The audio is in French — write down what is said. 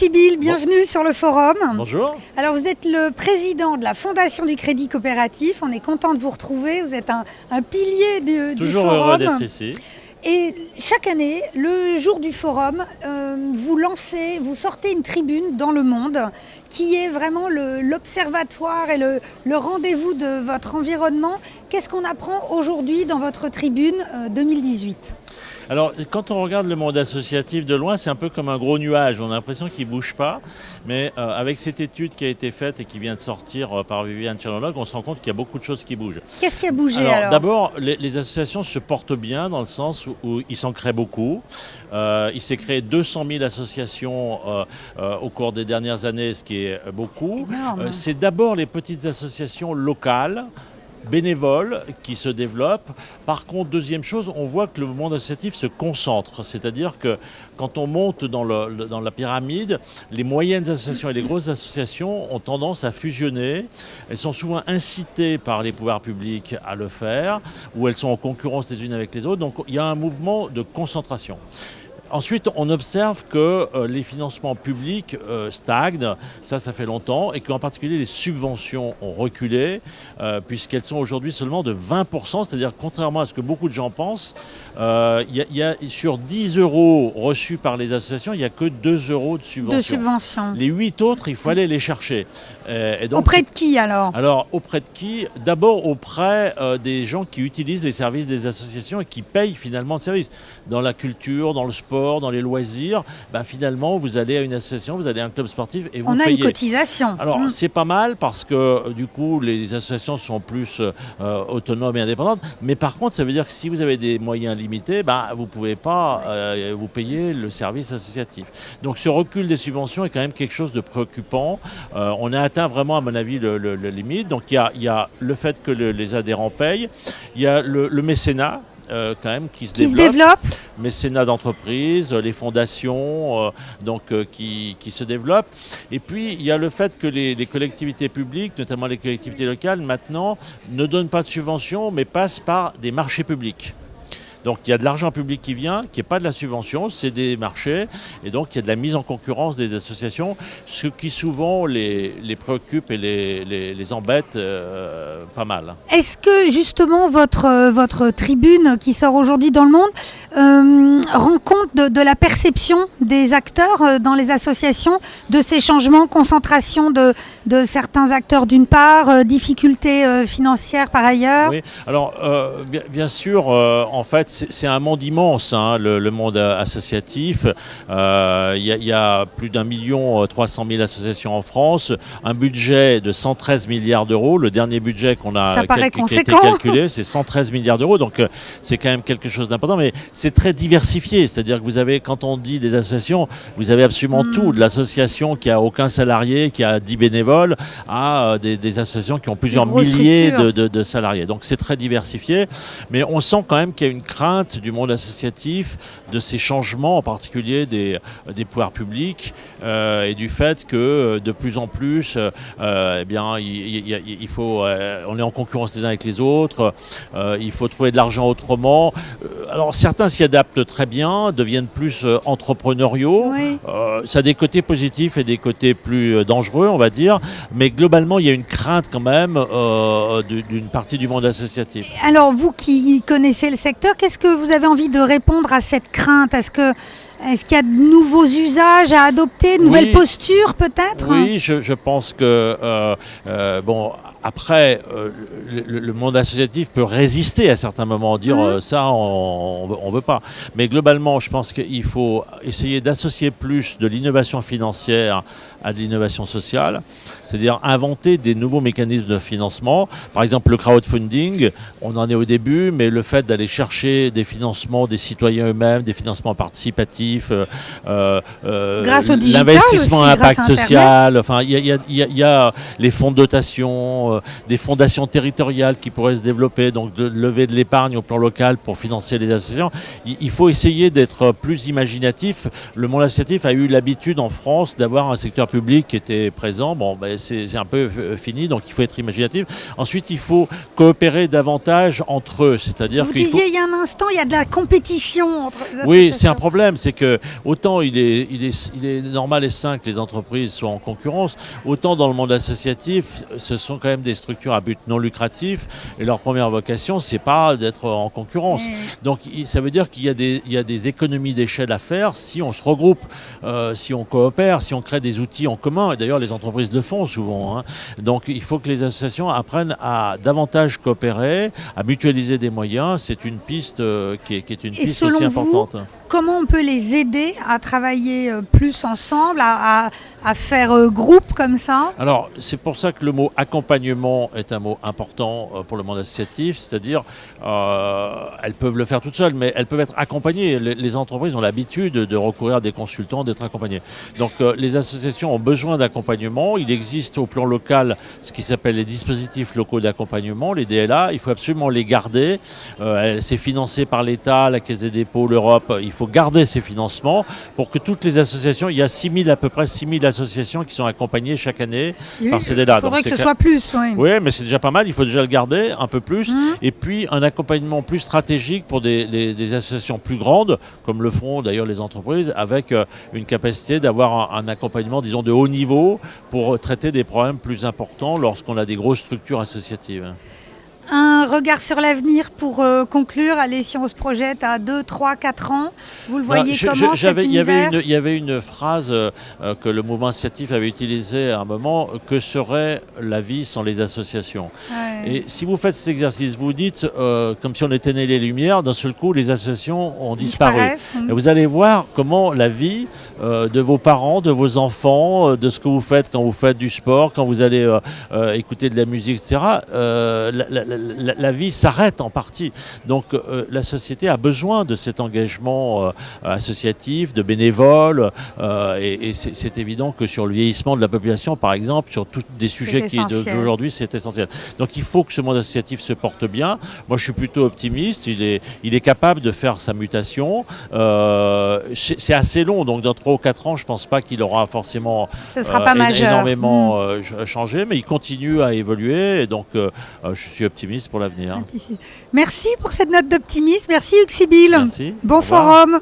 Sibyl, bienvenue sur le forum. Bonjour. Alors vous êtes le président de la Fondation du Crédit Coopératif, on est content de vous retrouver, vous êtes un pilier du forum. Toujours heureux d'être ici. Et chaque année, le jour du forum, vous sortez une tribune dans le monde qui est vraiment l'observatoire et le rendez-vous de votre environnement. Qu'est-ce qu'on apprend aujourd'hui dans votre tribune 2018 ? Alors, quand on regarde le monde associatif de loin, c'est un peu comme un gros nuage. On a l'impression qu'il ne bouge pas. Mais avec cette étude qui a été faite et qui vient de sortir par Viviane Tchernologue, on se rend compte qu'il y a beaucoup de choses qui bougent. Qu'est-ce qui a bougé alors ? D'abord, les associations se portent bien dans le sens où il s'en crée beaucoup. Il s'est créé 200 000 associations au cours des dernières années, ce qui est beaucoup. C'est d'abord les petites associations locales, bénévoles qui se développent. Par contre, deuxième chose, on voit que le monde associatif se concentre. C'est-à-dire que quand on monte dans la pyramide, les moyennes associations et les grosses associations ont tendance à fusionner. Elles sont souvent incitées par les pouvoirs publics à le faire, ou elles sont en concurrence les unes avec les autres. Donc il y a un mouvement de concentration. Ensuite, on observe que les financements publics stagnent, ça fait longtemps, et qu'en particulier les subventions ont reculé, puisqu'elles sont aujourd'hui seulement de 20%, c'est-à-dire contrairement à ce que beaucoup de gens pensent, sur 10 € reçus par les associations, il n'y a que 2 € de subvention. Les 8 autres, il faut aller les chercher. Et donc, auprès de qui alors ? Alors, auprès de qui ? D'abord auprès des gens qui utilisent les services des associations et qui payent finalement de services. Dans la culture, dans le sport, dans les loisirs, finalement, vous allez à une association, vous allez à un club sportif et vous payez. On a une cotisation. Alors, c'est pas mal parce que, du coup, les associations sont plus autonomes et indépendantes. Mais par contre, ça veut dire que si vous avez des moyens limités, vous ne pouvez pas vous payer le service associatif. Donc, ce recul des subventions est quand même quelque chose de préoccupant. On a atteint vraiment, à mon avis, le limite. Donc, il y a le fait que les adhérents payent. Il y a le mécénat. Quand même qui se développe, mécénat d'entreprise, les fondations qui se développent. Et puis il y a le fait que les collectivités publiques, notamment les collectivités locales, maintenant ne donnent pas de subventions mais passent par des marchés publics. Donc il y a de l'argent public qui vient, qui n'est pas de la subvention, c'est des marchés, et donc il y a de la mise en concurrence des associations, ce qui souvent les préoccupe et les embête pas mal. Est-ce que justement votre tribune qui sort aujourd'hui dans le monde rend compte de la perception des acteurs dans les associations, de ces changements, concentration de certains acteurs d'une part, difficultés financières par ailleurs ? Oui, alors bien sûr, en fait, c'est un monde immense, le monde associatif. Il y a plus d'1 300 000 associations en France, un budget de 113 milliards d'euros. Le dernier budget qui a été calculé, c'est 113 milliards d'euros. Donc c'est quand même quelque chose d'important, mais c'est très diversifié. C'est-à-dire que vous avez, quand on dit des associations, vous avez absolument tout. De l'association qui a aucun salarié, qui a 10 bénévoles, à des associations qui ont plusieurs milliers de salariés. Donc c'est très diversifié, mais on sent quand même qu'il y a une crainte du monde associatif, de ces changements, en particulier des pouvoirs publics, et du fait que de plus en plus, on est en concurrence les uns avec les autres, il faut trouver de l'argent autrement. Alors certains s'y adaptent très bien, deviennent plus entrepreneuriaux. Oui. Ça a des côtés positifs et des côtés plus dangereux, on va dire, mais globalement, il y a une crainte quand même d'une partie du monde associatif. Alors vous qui connaissez le secteur, qu'est-ce que vous avez envie de répondre à cette crainte ? Est-ce qu'il y a de nouveaux usages à adopter, de nouvelles postures peut-être ? Oui, je pense que après, le monde associatif peut résister à certains moments, dire ça, on veut pas. Mais globalement, je pense qu'il faut essayer d'associer plus de l'innovation financière à de l'innovation sociale, c'est-à-dire inventer des nouveaux mécanismes de financement. Par exemple, le crowdfunding, on en est au début, mais le fait d'aller chercher des financements des citoyens eux-mêmes, des financements participatifs, grâce au digital l'investissement aussi, à impact grâce à social, enfin, il y a les fonds de dotation également des fondations territoriales qui pourraient se développer, donc de lever de l'épargne au plan local pour financer les associations. Il faut essayer d'être plus imaginatif. Le monde associatif a eu l'habitude en France d'avoir un secteur public qui était présent. Bon, ben c'est un peu fini, donc il faut être imaginatif. Ensuite, il faut coopérer davantage entre eux, c'est-à-dire Vous disiez il y a un instant, il y a de la compétition entre les associations. Oui, c'est un problème, c'est que autant il est normal et sain que les entreprises soient en concurrence, autant dans le monde associatif, ce sont quand même des structures à but non lucratif et leur première vocation, c'est pas d'être en concurrence. Donc ça veut dire qu'il y a des économies d'échelle à faire si on se regroupe, si on coopère, si on crée des outils en commun. Et d'ailleurs, les entreprises le font souvent, hein. Donc il faut que les associations apprennent à davantage coopérer, à mutualiser des moyens. C'est une piste qui est une piste aussi importante. Comment on peut les aider à travailler plus ensemble, à faire groupe comme ça? Alors, c'est pour ça que le mot accompagnement est un mot important pour le monde associatif, c'est-à-dire elles peuvent le faire toutes seules, mais elles peuvent être accompagnées. Les entreprises ont l'habitude de recourir à des consultants, d'être accompagnés. Donc, les associations ont besoin d'accompagnement. Il existe au plan local ce qui s'appelle les dispositifs locaux d'accompagnement, les DLA. Il faut absolument les garder. C'est financé par l'État, la Caisse des dépôts, l'Europe. Il faut garder ces financements pour que toutes les associations, il y a à peu près 6000 associations qui sont accompagnées chaque année par ces DLA. Il faudrait que ce soit plus. Oui, oui, mais c'est déjà pas mal, il faut déjà le garder un peu plus. Et puis un accompagnement plus stratégique pour des associations plus grandes, comme le font d'ailleurs les entreprises, avec une capacité d'avoir un accompagnement, disons, de haut niveau pour traiter des problèmes plus importants lorsqu'on a des grosses structures associatives. Un regard sur l'avenir pour conclure. Allez, si on se projette à 2, 3, 4 ans, vous le voyez comment cet univers? Il y avait une phrase que le mouvement associatif avait utilisée à un moment, que serait la vie sans les associations? Ouais. Et si vous faites cet exercice, vous dites, comme si on éteignait les lumières, d'un seul coup, les associations ont disparu. Et vous allez voir comment la vie de vos parents, de vos enfants, de ce que vous faites quand vous faites du sport, quand vous allez écouter de la musique, etc., la vie s'arrête en partie. Donc la société a besoin de cet engagement associatif, de bénévoles, et c'est évident que sur le vieillissement de la population, par exemple, sur tous des sujets qui d'aujourd'hui, c'est essentiel. Donc il faut que ce monde associatif se porte bien. Moi, je suis plutôt optimiste. Il est capable de faire sa mutation. C'est assez long, donc dans 3 ou 4 ans, je ne pense pas qu'il aura forcément énormément changé, mais il continue à évoluer, et donc je suis optimiste pour l'avenir. Merci pour cette note d'optimisme. Merci Hugues Sibyl. Merci. Bon forum.